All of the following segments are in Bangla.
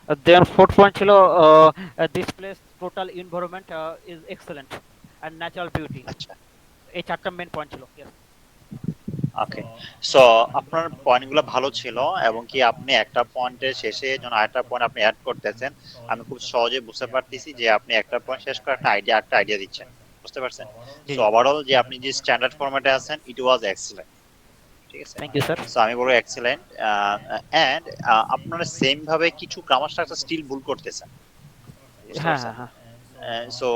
দেন ফোর্থ পয়েন্ট ছিল this place total environment is excellent and natural beauty. আচ্ছা, এই চারটা মেন পয়েন্ট ছিল। Yes. ওকে। সো আপনার পয়েন্টগুলো ভালো ছিল, এবং কি আপনি একটা পয়েন্টের শেষে যখন আরেকটা পয়েন্ট আপনি অ্যাড করতেছেন, আমি খুব সহজে বুঝতে পারতেছি যে আপনি একটা পয়েন্ট শেষ করে একটা আইডিয়া দিচ্ছেন। বুঝতে পারছেন? জি সো জি। ওভারঅল যে আপনি যে স্ট্যান্ডার্ড ফরম্যাটে আছেন, ইট ওয়াজ এক্সিলেন্ট। ঠিক আছে? Thank you sir. সো আমি বলবো এক্সিলেন্ট। এন্ড আপনারা সেম ভাবে কিছু গ্রামার স্ট্রাকচার স্টিল ভুল করতেছেন। বুঝতে হ্যাঁ পারছেন? হ্যাঁ হ্যাঁ। সো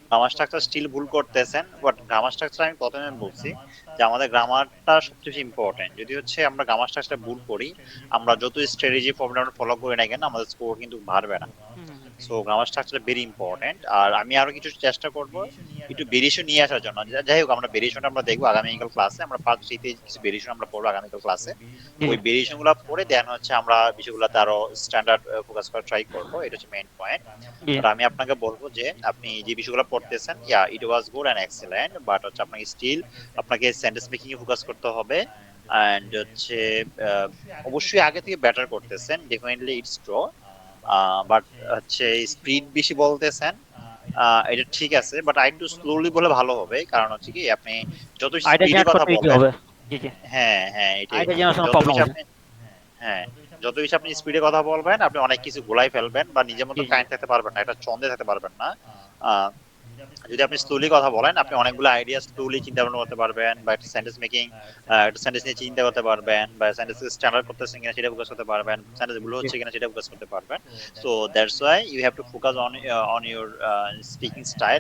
গ্রামার স্ট্রাকচার স্টিল ভুল করতেছেন, বাট গ্রামার স্ট্রাকচার আমি প্রথমে বলছি যে আমাদের গ্রামারটা সবচেয়ে বেশি ইম্পর্টেন্ট। যদি হচ্ছে আমরা গ্রামার স্ট্রাকচার ভুল করি, আমরা যত স্ট্র্যাটেজি ফর্মুলা আমরা ফলো করি না কেন, আমাদের স্কোর কিন্তু বাড়বে না। হুম হুম হুম। So grammar structure very important. আর আমি আরো কিছু চেষ্টা করব একটু ভেরিয়েশন নিয়ে আসার জন্য। যাই হোক, আমরা ভেরিয়েশনটা আমরা দেখবো আগামীকাল ক্লাসে। আমরা পার্ট 3 তে কিছু ভেরিয়েশন আমরা পড়বো আগামীকাল ক্লাসে। জি ওই ভেরিয়েশন গুলো পড়ে দেন হচ্ছে আমরা বিষয়গুলোতে আরো স্ট্যান্ডার্ড ফোকাস করা ট্রাই করবো। এটা হচ্ছে মেইন পয়েন্ট। জি। বাট আমি আপনাকে বলবো যে আপনি যে বিষয়গুলো পড়তেছেন, yeah it was good and excellent, but হচ্ছে আপনাকে স্টিল আপনাকে সেন্টেন্স মেকিং এ ফোকাস করতে হবে। এন্ড হচ্ছে আহ, অবশ্যই আগে থেকে বেটার করতেছেন, ডেফিনেটলি ইটস ট্রু। বাট হচ্ছে স্পিড বেশি বলতেছেন, এটা ঠিক আছে, বাট আর একটু স্লোলি বলে ভালো হবে। কারণ হচ্ছে কি আপনি যত আইডিয়া স্পিডে জেনারেট কথা করতে ইজি বলবেন, হবে। জি জি। হ্যাঁ হ্যাঁ এটাই, আইডিয়া জেনারেশনে যত প্রবলেম বেশি হবে। আপনি, হ্যাঁ, যত বেশি আপনি স্পিডে কথা বলবেন, আপনি অনেক কিছু গোলাই ফেলবেন বা নিজের মতো জি জি। কাইন্ড থাকতে পারবেন না, এটা ছন্দে থাকতে পারবেন না। আহ, যদি আপনি স্লোলি কথা বলেন, আপনি অনেকগুলো আইডিয়া স্লোলি চিন্তা ভাবনা করতে পারবেন, বা একটা সেন্টেন্স মেকিং, একটা সেন্টেন্স নিয়ে চিন্তা করতে পারবেন, বা সেন্টেন্স স্ট্যান্ডার্ড করতেছেন কিনা সেটা ফোকাস করতে পারবেন, সেন্টেন্স ভুল জি। হচ্ছে কিনা সেটা ফোকাস করতে পারবেন। So that's why you have to focus on your speaking style.